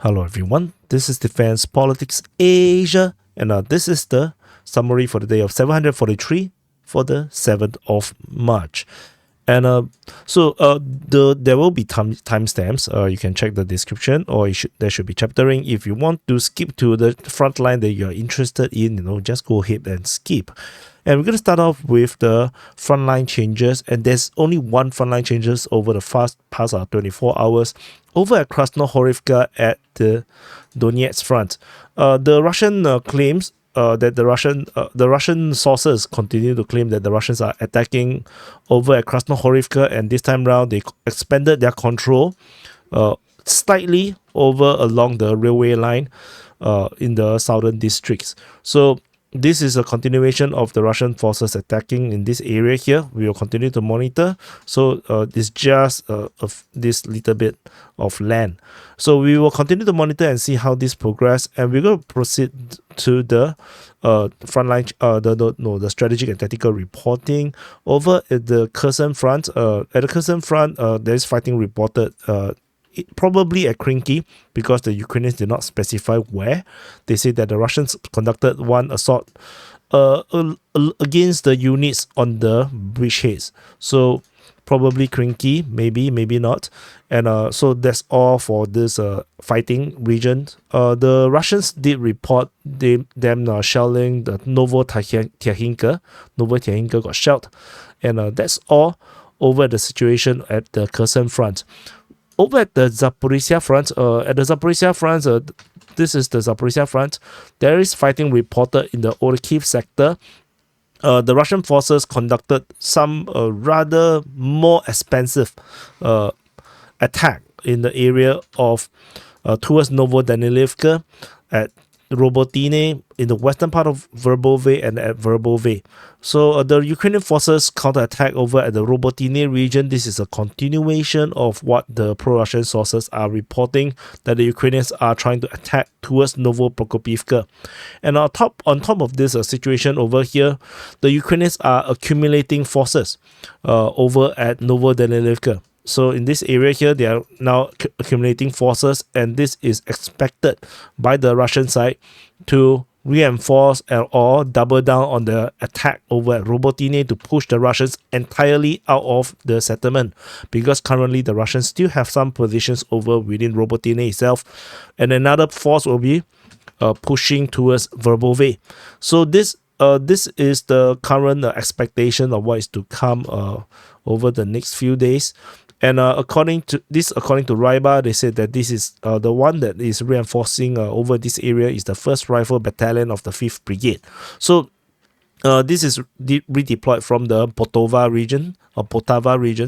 Hello everyone, this is Defense Politics Asia, and this is the summary for the day of 743 for the 7th of March. And there will be timestamps. You can check the description, or there should be chaptering. If you want to skip to the front line that you're interested in, just go ahead and skip. And we're going to start off with the frontline changes, and there's only one frontline changes over the past 24 hours over at Krasnohorivka at the Donetsk Front. The Russian claims that the Russian sources continue to claim that the Russians are attacking over at Krasnohorivka, and this time round they expanded their control slightly over along the railway line in the southern districts. So this is a continuation of the Russian forces attacking in this area here. We will continue to monitor. So it's just this little bit of land. So we will continue to monitor and see how this progress. And we're going to proceed to the frontline, the strategic and tactical reporting over at the Kherson Front. At the Kherson Front, there is fighting reported. Probably at Krinky, because the Ukrainians did not specify where. They say that the Russians conducted one assault against the units on the bridgeheads. So probably Krinky, maybe not. And so that's all for this fighting region. The Russians did report them shelling the Novo-Tiahinka. Novo-Tiahinka got shelled. And that's all over the situation at the Kherson Front. Over at the Zaporizhzhia Front, this is the Zaporizhzhia Front, there is fighting reported in the Kharkiv sector. The Russian forces conducted some rather more expensive attack in the area of towards Novodanilivka, at Robotine, in the western part of Verbove, and at Verbove. So the Ukrainian forces counterattack over at the Robotine region. This is a continuation of what the pro-Russian sources are reporting, that the Ukrainians are trying to attack towards Novoprokopivka. And on top of this situation over here, the Ukrainians are accumulating forces over at Novodanilivka. So in this area here, they are now accumulating forces, and this is expected by the Russian side to reinforce or double down on the attack over at Robotine to push the Russians entirely out of the settlement, because currently the Russians still have some positions over within Robotine itself, and another force will be pushing towards Verbove. So this is the current expectation of what is to come over the next few days. And according to Ryba, they said that this is the one that is reinforcing over this area is the 1st Rifle Battalion of the 5th Brigade. So this is redeployed from the Poltava region.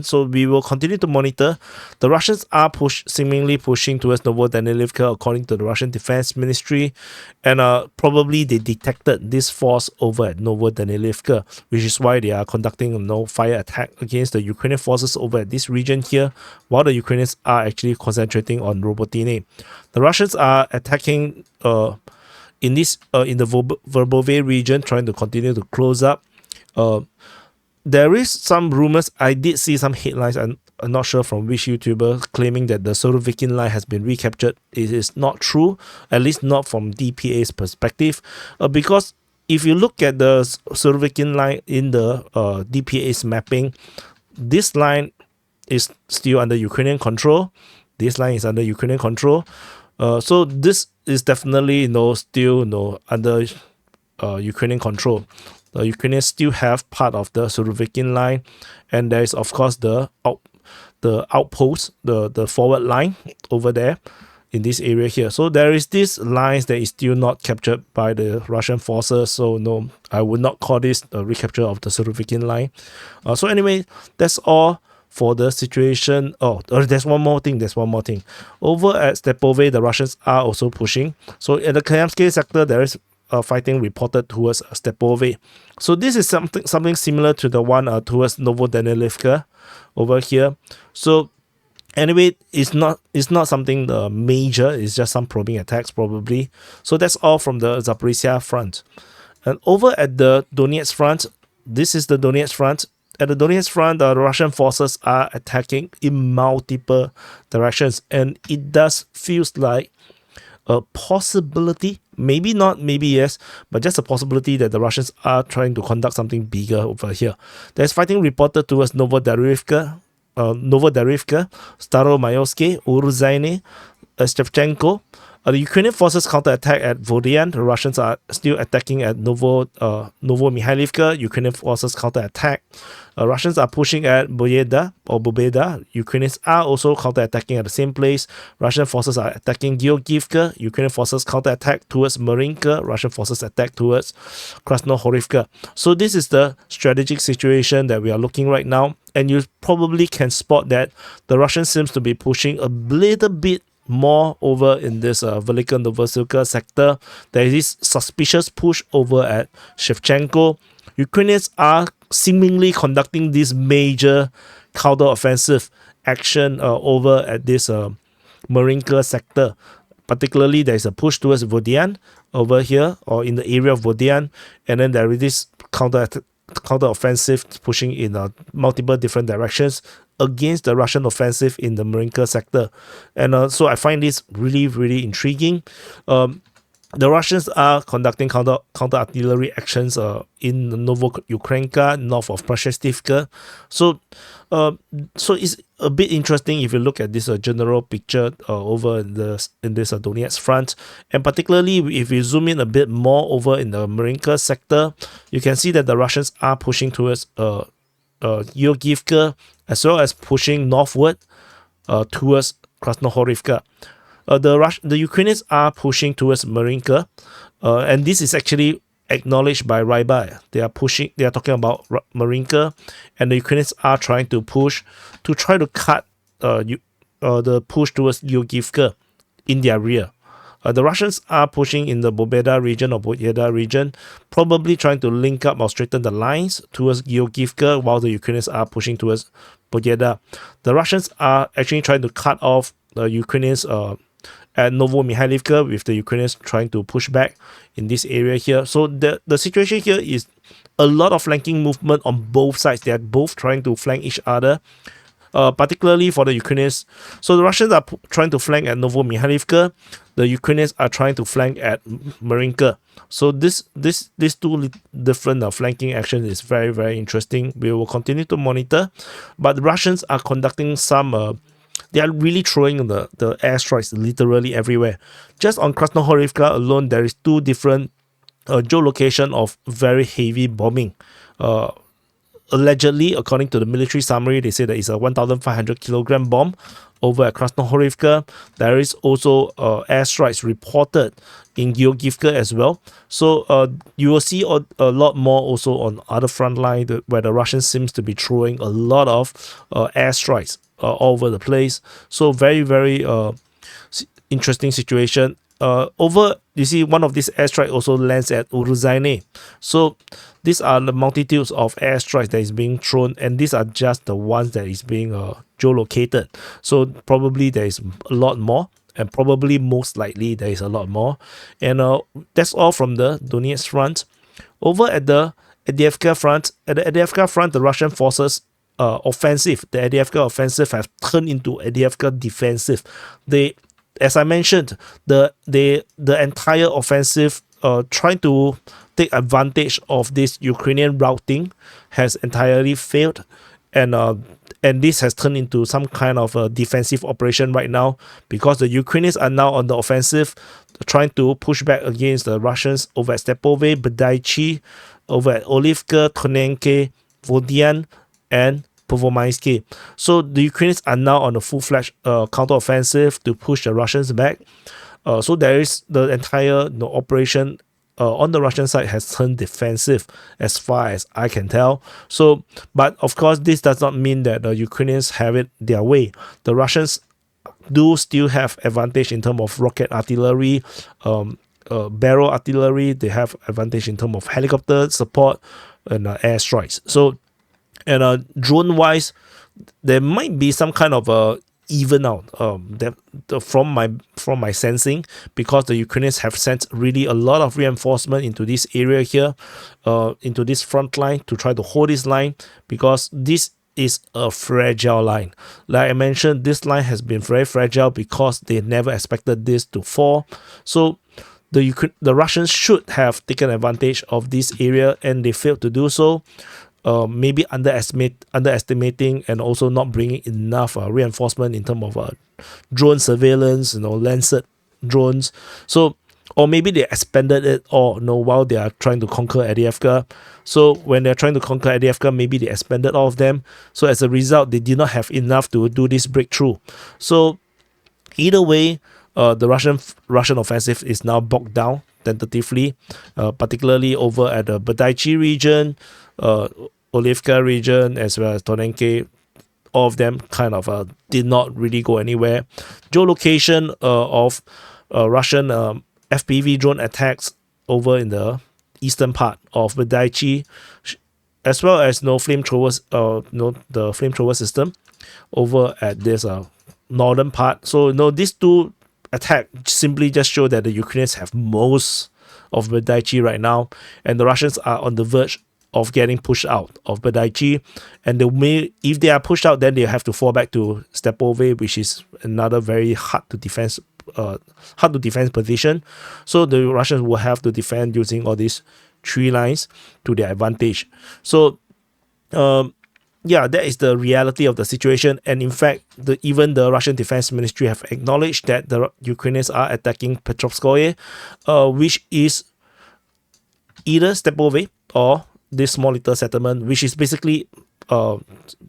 So we will continue to monitor. The Russians are seemingly pushing towards Novodanilivka, according to the Russian Defense Ministry, and probably they detected this force over at Novodanilivka, which is why they are conducting a fire attack against the Ukrainian forces over at this region here, while the Ukrainians are actually concentrating on Robotine. The Russians are attacking in the Verbove region, trying to continue to close up. There is some rumors. I did see some headlines. I'm not sure from which YouTuber, claiming that the Surovikin line has been recaptured. It is not true, at least not from DPA's perspective, because if you look at the Surovikin line in the DPA's mapping, this line is still under Ukrainian control. So this is definitely still under Ukrainian control. The Ukrainians still have part of the Surovikin line, and there is of course the outpost, the forward line over there in this area here. So there is this lines that is still not captured by the Russian forces. So no, I would not call this a recapture of the Surovikin line. So anyway, that's all for the situation. There's one more thing. Over at Stepove, the Russians are also pushing. So at the Kayamsky sector, there is fighting reported towards Stepove. So this is something similar to the one towards Novodanilivka over here. So anyway, it's not something major. It's just some probing attacks probably. So that's all from the Zaporizhzhia Front. And over at the Donetsk Front, this is the Donetsk Front. At the Donetsk Front, the Russian forces are attacking in multiple directions, and it does feels like a possibility, maybe not, maybe yes, but just a possibility that the Russians are trying to conduct something bigger over here. There's fighting reported towards Novodarivka, Staromayorsky, Uruzhaine, Shevchenko. The Ukrainian forces counterattack at Vodian. The Russians are still attacking at Novomihailivka. Ukrainian forces counterattack. Russians are pushing at Bobeda. Ukrainians are also counterattacking at the same place. Russian forces are attacking Georgievka. Ukrainian forces counterattack towards Marinka. Russian forces attack towards Krasnohorivka. So this is the strategic situation that we are looking right now. And you probably can spot that the Russians seems to be pushing a little bit more over in this Velika Novosilka sector. There is this suspicious push over at Shevchenko. Ukrainians are seemingly conducting this major counter-offensive action over at this Marinka sector. Particularly, there is a push towards Vodian over here, or in the area of Vodian, and then there is this counter-offensive pushing in multiple different directions against the Russian offensive in the Marinka sector. And so I find this really, really intriguing. The Russians are conducting counter-artillery actions in Novoukrainka, north of Prashestivka. So it's a bit interesting if you look at this general picture over in this Donetsk Front. And particularly if you zoom in a bit more over in the Marinka sector, you can see that the Russians are pushing towards Georgievka, as well as pushing northward towards Krasnohorivka. The Ukrainians are pushing towards Marinka, and this is actually acknowledged by Ryba. They are talking about Marinka, and the Ukrainians are trying to push to try to cut the push towards Georgievka in their rear. The Russians are pushing in the Bobeda region or Boyeda region, probably trying to link up or straighten the lines towards Georgievka, while the Ukrainians are pushing towards Boyeda. The Russians are actually trying to cut off the Ukrainians at Novomihailivka, with the Ukrainians trying to push back in this area here. So the situation here is a lot of flanking movement on both sides. They are both trying to flank each other. Particularly for the Ukrainians. So the Russians are trying to flank at Novomihailivka. The Ukrainians are trying to flank at Marinka. So these two different flanking actions is very, very interesting. We will continue to monitor. But the Russians are conducting some... they are really throwing the airstrikes literally everywhere. Just on Krasnohorivka alone, there is two different geolocation of very heavy bombing. Allegedly, according to the military summary, they say that it's a 1,500 kilogram bomb over at Krasnohorivka. There is also airstrikes reported in Georgievka as well. So you will see a lot more also on other front line where the Russians seems to be throwing a lot of airstrikes all over the place. So very, very interesting situation. You see, one of these airstrikes also lands at Uruzhaine. So these are the multitudes of airstrikes that is being thrown, and these are just the ones that is being geolocated. So probably there is a lot more, and probably most likely there is a lot more. And that's all from the Donetsk Front. Over at the Avdiivka Front, the Russian forces offensive, the Avdiivka offensive has turned into Avdiivka defensive. As I mentioned, the entire offensive trying to take advantage of this Ukrainian routing has entirely failed, and this has turned into some kind of a defensive operation right now, because the Ukrainians are now on the offensive, trying to push back against the Russians over at Stepove, Bedaichi, over at Olivka, Tonenke, Vodian, and Povomaisky. So the Ukrainians are now on a full-fledged counter-offensive to push the Russians back. So there is the entire operation on the Russian side has turned defensive, as far as I can tell. So, but of course, this does not mean that the Ukrainians have it their way. The Russians do still have advantage in terms of rocket artillery, barrel artillery. They have advantage in terms of helicopter support and airstrikes. So, and drone wise, there might be some kind of a even out from my sensing, because the Ukrainians have sent really a lot of reinforcement into this area here, into this front line, to try to hold this line, because this is a fragile line. Like I mentioned, this line has been very fragile because they never expected this to fall. So the Russians should have taken advantage of this area, and they failed to do so. Maybe underestimating and also not bringing enough reinforcement in terms of drone surveillance, Lancet drones. So, or maybe they expanded it or while they are trying to conquer Avdiivka. So when they're trying to conquer Avdiivka, maybe they expanded all of them. So as a result, they did not have enough to do this breakthrough. So either way, the Russian offensive is now bogged down tentatively, particularly over at the Badaichi region, Olivka region, as well as Tonenke. All of them kind of did not really go anywhere. Geolocation of Russian FPV drone attacks over in the eastern part of Badaichi, as well as flamethrowers, the flamethrower system over at this northern part. So these two attacks simply just show that the Ukrainians have most of Badaichi right now, and the Russians are on the verge of getting pushed out of Badaichi, and if they are pushed out, then they have to fall back to Stepove, which is another very hard to defend position. So the Russians will have to defend using all these tree lines to their advantage. So that is the reality of the situation. And in fact, even the Russian Defense Ministry have acknowledged that the Ukrainians are attacking Petrovskoye, which is either Stepove or this small little settlement, which is basically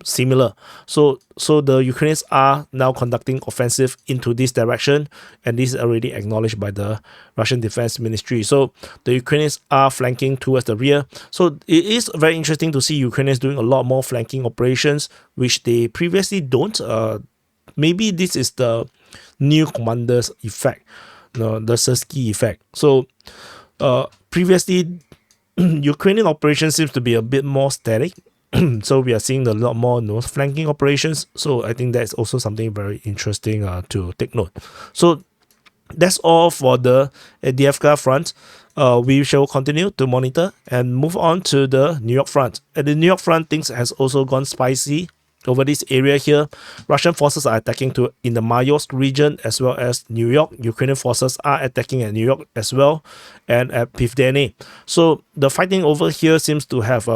similar. So the Ukrainians are now conducting offensive into this direction, and this is already acknowledged by the Russian Defense Ministry. So the Ukrainians are flanking towards the rear. So it is very interesting to see Ukrainians doing a lot more flanking operations, which they previously don't. Maybe this is the new commanders effect, the Sirsky effect. So previously, Ukrainian operation seems to be a bit more static. So we are seeing a lot more flanking operations. So I think that's also something very interesting to take note. So that's all for the Avdiivka Front. We shall continue to monitor and move on to the Niu-York Front. At the Niu-York Front, things has also gone spicy over this area here. Russian forces are attacking in the Mayorsk region as well as New York. Ukrainian forces are attacking at New York as well and at Pivdene. So the fighting over here seems to have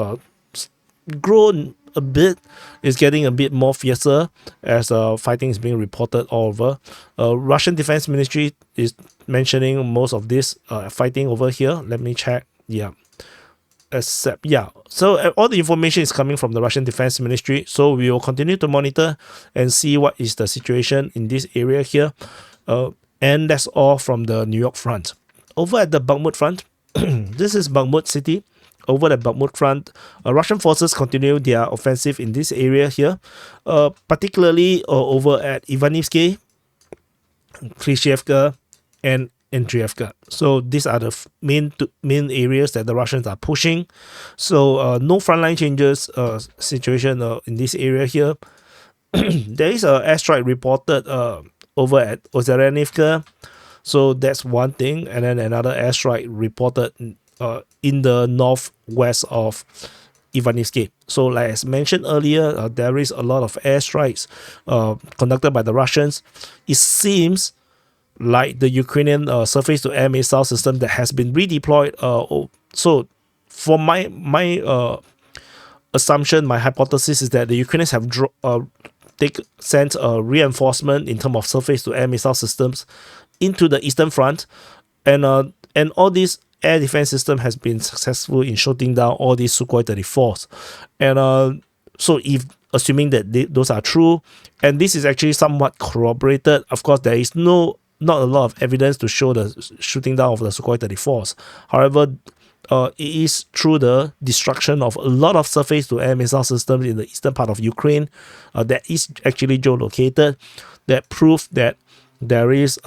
grown a bit. It's getting a bit more fiercer as fighting is being reported all over. Russian Defense Ministry is mentioning most of this fighting over here. Let me check. So all the information is coming from the Russian Defense Ministry. So we will continue to monitor and see what is the situation in this area here. And that's all from the Niu-York Front. Over at the Bakhmut Front, this is Bakhmut city. Over the Bakhmut Front, Russian forces continue their offensive in this area here, particularly over at Ivanivsky, Klishevka, and Andreevka. So these are the main areas that the Russians are pushing. So no frontline changes situation in this area here. There is an airstrike reported over at Ozherenivka. So that's one thing. And then another airstrike reported in the northwest of Ivanivsky. So like as mentioned earlier, there is a lot of airstrikes conducted by the Russians. It seems like the Ukrainian surface-to-air missile system that has been redeployed. So for my assumption, my hypothesis is that the Ukrainians have sent reinforcement in terms of surface-to-air missile systems into the Eastern Front, and all these air defense system has been successful in shooting down all these Sukhoi 34s. And so if assuming that those are true, and this is actually somewhat corroborated, of course there is not a lot of evidence to show the shooting down of the Sukhoi 34s. However, it is through the destruction of a lot of surface-to-air missile systems in the eastern part of Ukraine that is actually geolocated, that prove that there is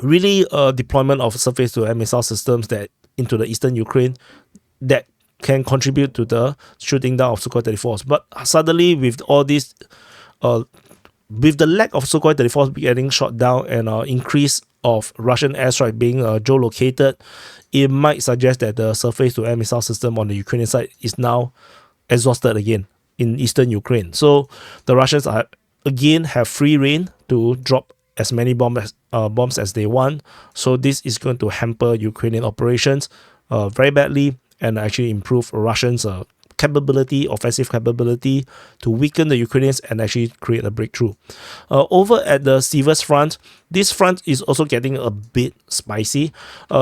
really a deployment of surface-to-air missile systems that into the eastern Ukraine that can contribute to the shooting down of Sukhoi 34s. But suddenly, with all this, with the lack of Sukhoi 34s getting shot down and increase of Russian airstrike being geolocated, it might suggest that the surface-to-air missile system on the Ukrainian side is now exhausted again. in eastern Ukraine. So the Russians are again have free reign to drop as many bombs as they want. So this is going to hamper Ukrainian operations very badly, and actually improve Russians' offensive capability, to weaken the Ukrainians and actually create a breakthrough. Over at the Siversk Front, this front is also getting a bit spicy.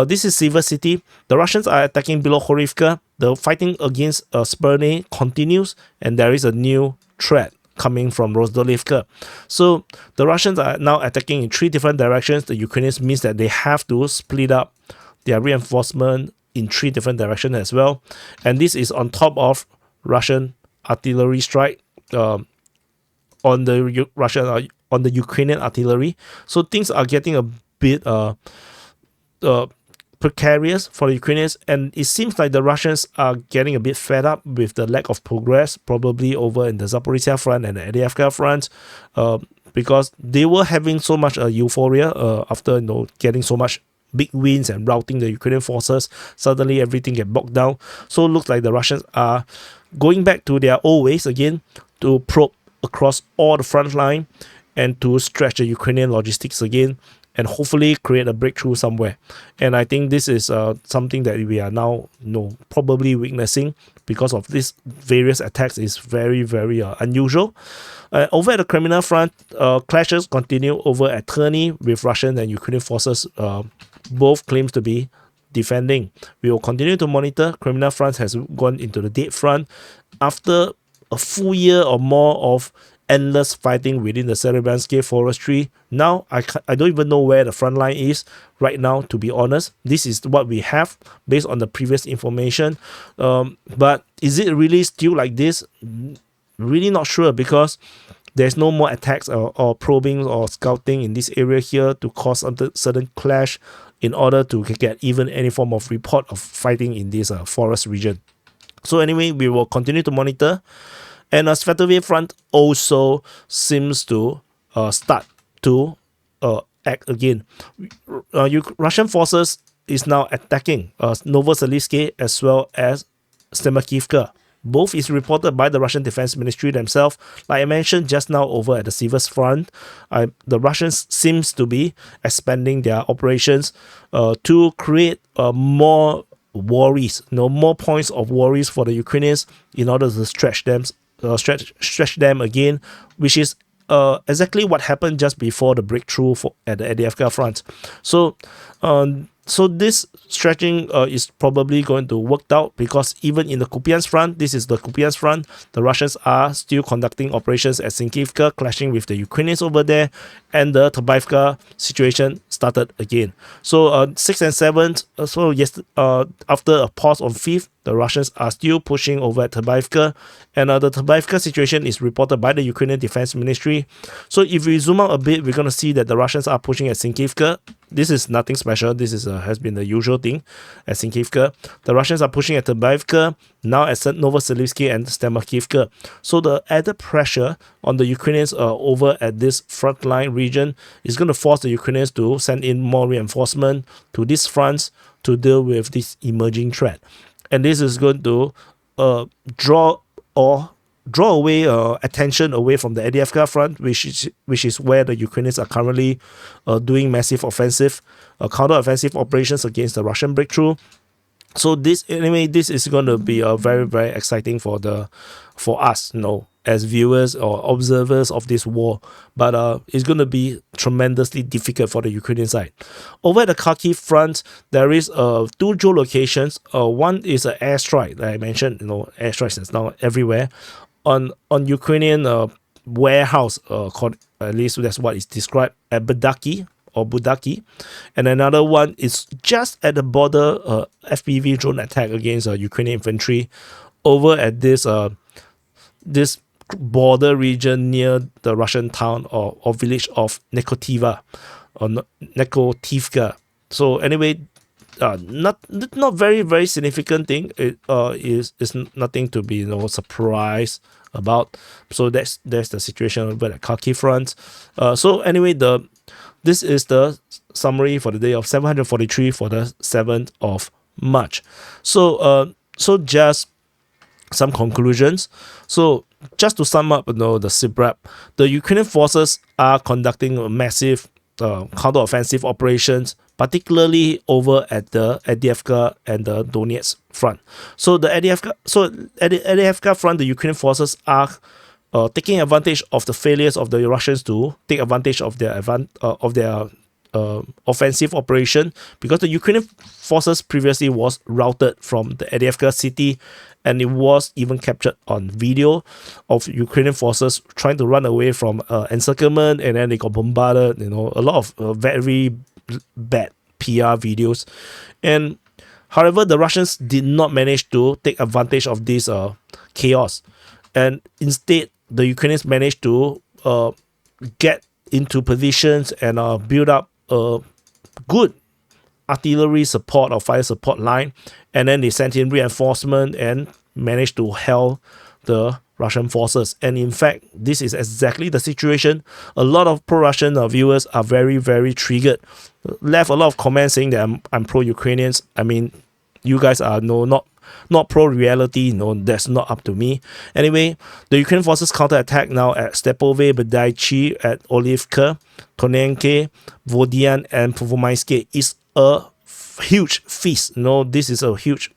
This is Siversk city. The Russians are attacking below Horivka. The fighting against Sperne continues, and there is a new threat coming from Rozdolivka. So the Russians are now attacking in 3 different directions. The Ukrainians means that they have to split up their reinforcement in 3 different directions as well. And this is on top of Russian artillery strike on the Ukrainian artillery. So things are getting a bit precarious for the Ukrainians, and it seems like the Russians are getting a bit fed up with the lack of progress, probably over in the Zaporizhzhia Front and the Avdiivka Front, because they were having so much euphoria after getting so much big wins and routing the Ukrainian forces. Suddenly everything get bogged down. So it looks like the Russians are going back to their old ways again, to probe across all the front line and to stretch the Ukrainian logistics again, and hopefully create a breakthrough somewhere. And I think this is something that we are now probably witnessing, because of this various attacks is very, very unusual. Over at the Kreminna Front, clashes continue over at Terny with Russian and Ukrainian forces. Both claims to be defending. We will continue to monitor. Kreminna Front has gone into the dead front after a full year or more of endless fighting within the Serebransky forestry. Now I don't even know where the front line is right now, to be honest. This is what we have based on the previous information. But is it really still like this? Really not sure, because there's no more attacks or probing or scouting in this area here to cause a certain clash in order to get even any form of report of fighting in this forest region. So anyway, we will continue to monitor. And Svatove Front also seems to start to act again. Russian forces is now attacking Novoselivsky as well as Stemakivka. Both is reported by the Russian Defense Ministry themselves. Like I mentioned just now, over at the Siversk Front, the Russians seems to be expanding their operations to create more worries, more points of worries for the Ukrainians in order to stretch them again, which is exactly what happened just before the breakthrough at the Avdiivka Front. So this stretching is probably going to work out, because even in the Kupyansk Front, this is the Kupyansk Front, the Russians are still conducting operations at Sinkivka, clashing with the Ukrainians over there, and the Avdiivka situation started again. So 6th and 7th, after a pause on 5th, the Russians are still pushing over at Avdiivka, and the Avdiivka situation is reported by the Ukrainian Defense Ministry. So if we zoom out a bit, we're going to see that the Russians are pushing at Sinkivka. This is nothing special. This is has been the usual thing at Sinkivka. The Russians are pushing at Avdiivka, now at Novoselivsky and Stemakivka. So the added pressure on the Ukrainians over at this frontline region is going to force the Ukrainians to send in more reinforcement to these fronts to deal with this emerging threat. And this is going to draw away attention away from the Avdiivka Front, which is where the Ukrainians are currently doing massive offensive, counter-offensive operations against the Russian breakthrough. So this is going to be very, very exciting for us, as viewers or observers of this war. But it's going to be tremendously difficult for the Ukrainian side. Over at the Kharkiv Front, there is 2 geolocations. One is an airstrike, like I mentioned. Airstrikes is now everywhere on Ukrainian warehouse, called, at least that's what is described, at Budaki, and another one is just at the border, FPV drone attack against Ukrainian infantry over at this border region near the Russian town or village of Nekotiva or Nekotivka. So anyway, not very, very significant thing. It is nothing to be surprised about. So that's the situation over at Kharkiv Front. So anyway, this is the summary for the day of 743 for the 7th of March. So just some conclusions. So just to sum up, the Sitrep, the Ukrainian forces are conducting a massive counter-offensive operations, particularly over at the Avdiivka and the Donetsk Front. So at the Avdiivka Front, the Ukrainian forces are taking advantage of the failures of the Russians to take advantage of their offensive operation, because the Ukrainian forces previously was routed from the Avdiivka city, and it was even captured on video of Ukrainian forces trying to run away from encirclement, and then they got bombarded. A lot of very bad PR videos. And however, the Russians did not manage to take advantage of this chaos, and instead the Ukrainians managed to get into positions and build up a good artillery support or fire support line, and then they sent in reinforcement and managed to hell the Russian forces. And in fact, this is exactly the situation. A lot of pro-Russian viewers are very, very triggered. Left a lot of comments saying that I'm pro-Ukrainians. I mean, you guys are not pro-reality. That's not up to me. Anyway, the Ukrainian forces counterattack now at Svatove, Berdaichi, at Avdiivka, Tonenke, Vodian, and Pervomaiske is a huge feast. This is a huge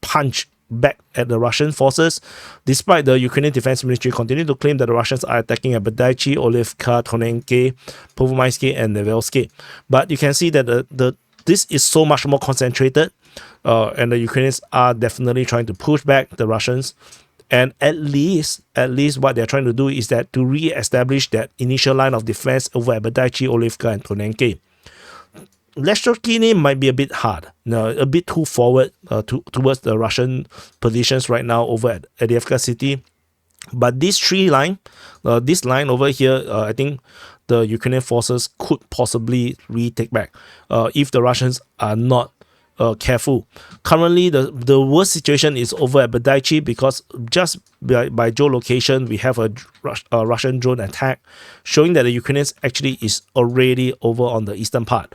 punch back at the Russian forces, despite the Ukrainian Defense Ministry continue to claim that the Russians are attacking at Berdaichi, Avdiivka, Tonenke, Pervomaiske, and Nevelske. But you can see that this is so much more concentrated, and the Ukrainians are definitely trying to push back the Russians. And at least what they're trying to do is that to re-establish that initial line of defense over at Berdaichi, Avdiivka, and Tonenke. Leshchokini might be a bit hard, a bit too forward towards the Russian positions right now over at Avdiivka city. But this this line over here, I think the Ukrainian forces could possibly retake back if the Russians are not careful. Currently, the worst situation is over at Berdaichi, because just by geolocation, we have a Russian drone attack showing that the Ukrainians actually is already over on the eastern part,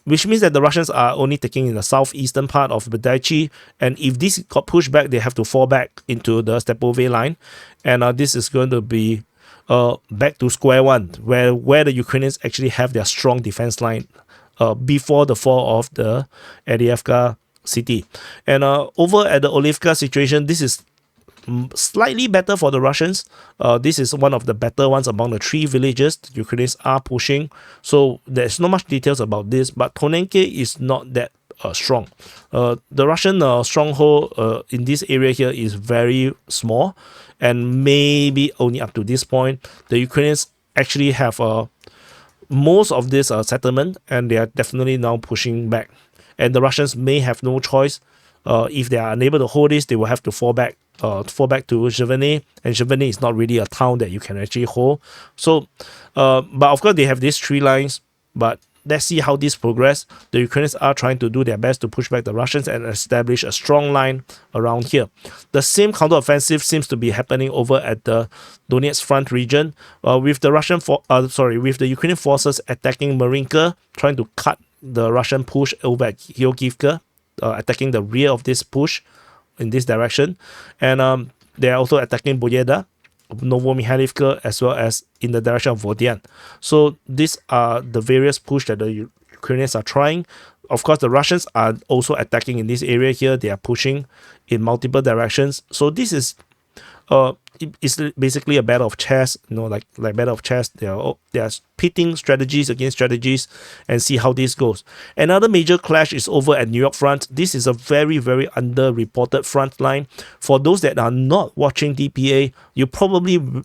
which means that the Russians are only taking in the southeastern part of Berdaichi, and if this got pushed back, they have to fall back into the Svatove line, and this is going to be back to square one, where the Ukrainians actually have their strong defense line before the fall of the Avdiivka city. And over at the Avdiivka situation, this is slightly better for the Russians. This is one of the better ones among the three villages the Ukrainians are pushing. So there's not much details about this, but Tonenke is not that strong. The Russian stronghold in this area here is very small, and maybe only up to this point. The Ukrainians actually have most of this settlement, and they are definitely now pushing back. And the Russians may have no choice. If they are unable to hold this, they will have to fall back to Zhivany, and Zhivany is not really a town that you can actually hold. So, but of course they have these three lines, but let's see how this progress. The Ukrainians are trying to do their best to push back the Russians and establish a strong line around here. The same counteroffensive seems to be happening over at the Donetsk Front region, with the Ukrainian forces attacking Marinka, trying to cut the Russian push over at Kharkivka, attacking the rear of this push in this direction, and they are also attacking Boyeda, Novomikhailivka, as well as in the direction of Vodian. So these are the various push that the Ukrainians are trying. Of course, the Russians are also attacking in this area here. They are pushing in multiple directions. So this is it's basically a battle of chess, like battle of chess. They are pitting strategies against strategies and see how this goes. Another major clash is over at Niu-York Front. This is a very, very underreported front line. For those that are not watching DPA, you probably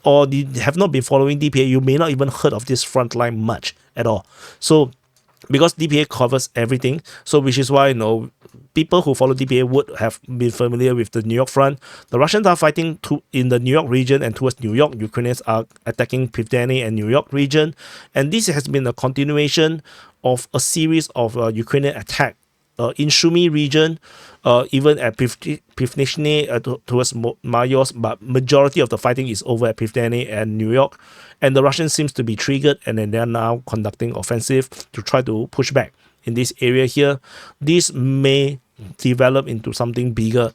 or have not been following DPA, you may not even heard of this front line much at all. So because DPA covers everything, so which is why people who follow DPA would have been familiar with the New York Front. The Russians are fighting in the New York region and towards New York. Ukrainians are attacking Pivdeny and New York region, and this has been a continuation of a series of Ukrainian attack in Sumy region, even at Pivnishny towards Mayos, but majority of the fighting is over at Pivdeny and New York, and the Russians seems to be triggered, and then they are now conducting offensive to try to push back in this area here. This may develop into something bigger.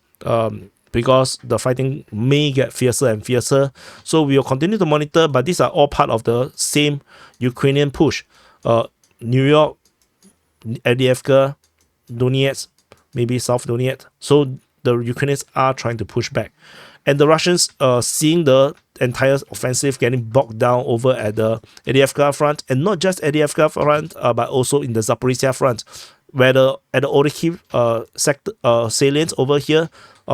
Because the fighting may get fiercer and fiercer. So we will continue to monitor, but these are all part of the same Ukrainian push. New York, Avdiivka, Donetsk, maybe South Donetsk. So the Ukrainians are trying to push back. And the Russians, seeing the entire offensive getting bogged down over at the Avdiivka Front, and not just Avdiivka Front, but also in the Zaporizhzhia Front, where at the Kharkiv sector salience over here.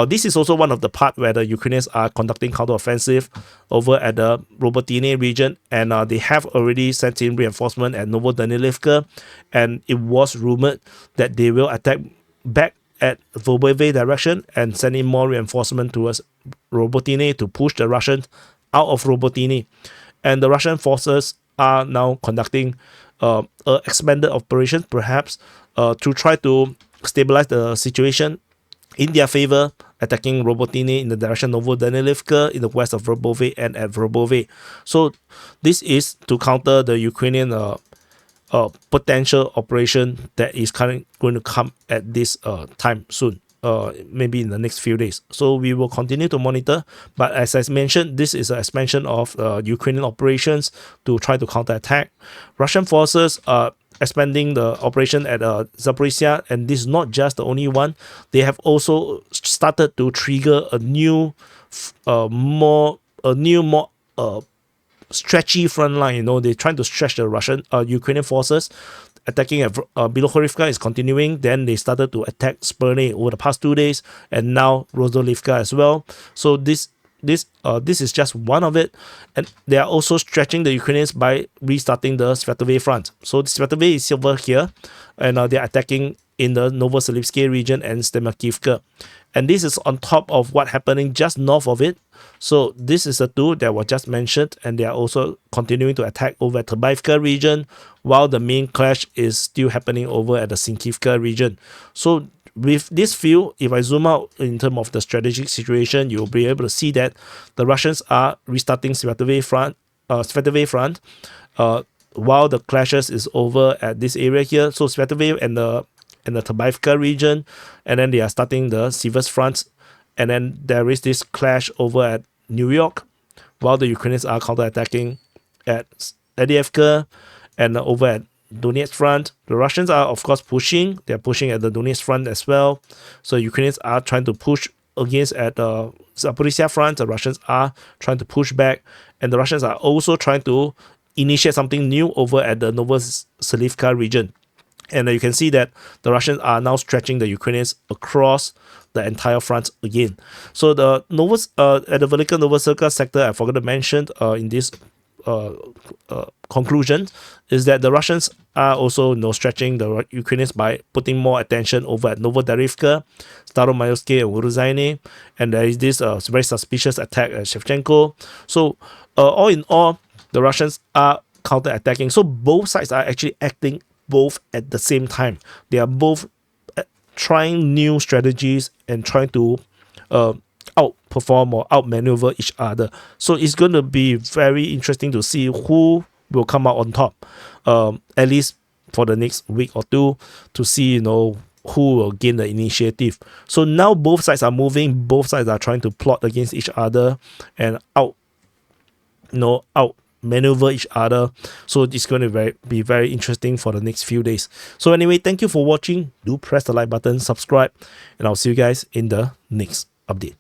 This is also one of the part where the Ukrainians are conducting counteroffensive over at the Robotyne region, and they have already sent in reinforcement at Novodanilivka, and it was rumored that they will attack back at Svatove direction and send in more reinforcement towards Robotyne to push the Russians out of Robotyne. And the Russian forces are now conducting expanded operations, perhaps to try to stabilize the situation in their favor, attacking Robotyne in the direction of Novodanilivka in the west of Verbove and at Verbove. So this is to counter the Ukrainian potential operation that is going to come at this time soon, maybe in the next few days. So we will continue to monitor, but as I mentioned, this is an expansion of Ukrainian operations to try to counterattack. Russian forces are expanding the operation at Zaporizhzhia, and this is not just the only one. They have also started to trigger a new, more stretchy front line. You know, they're trying to stretch the Ukrainian forces. Attacking at Bilohorivka is continuing. Then they started to attack Sperne over the past 2 days, and now Rozhdolivka as well. So this is just one of it, and they are also stretching the Ukrainians by restarting the Svatove Front. So the Svatove is over here, and they are attacking in the Novoselivsky region and Stemakivka. And this is on top of what happening just north of it. So this is the two that were just mentioned, and they are also continuing to attack over at Avdiivka region, while the main clash is still happening over at the Sinkivka region. So with this view, if I zoom out in terms of the strategic situation, you'll be able to see that the Russians are restarting Svatove Front, while the clashes is over at this area here. So Svatove and the Avdiivka region, and then they are starting the Siversk Front, and then there is this clash over at Niu-York, while the Ukrainians are counterattacking at Avdiivka and over at Donetsk Front. The Russians are, of course, pushing. They're pushing at the Donetsk Front as well. So Ukrainians are trying to push against at the Zaporizhzhia Front. The Russians are trying to push back, and the Russians are also trying to initiate something new over at the Novoselivka region. And you can see that the Russians are now stretching the Ukrainians across the entire front again. So the at the Velika Novoselivka sector, I forgot to mention in this conclusion, is that the Russians are also stretching the Ukrainians by putting more attention over at Novodarivka, Staromayovsky, and Uruzhaine, and there is this very suspicious attack at Shevchenko. So all in all, the Russians are counter-attacking. So both sides are actually acting both at the same time. They are both trying new strategies and trying to outperform or outmaneuver each other. So it's going to be very interesting to see who will come out on top, at least for the next week or two, to see who will gain the initiative. So now both sides are moving, both sides are trying to plot against each other and maneuver each other. So it's going to be very interesting for the next few days. So anyway, thank you for watching. Do press the like button, subscribe, and I'll see you guys in the next update.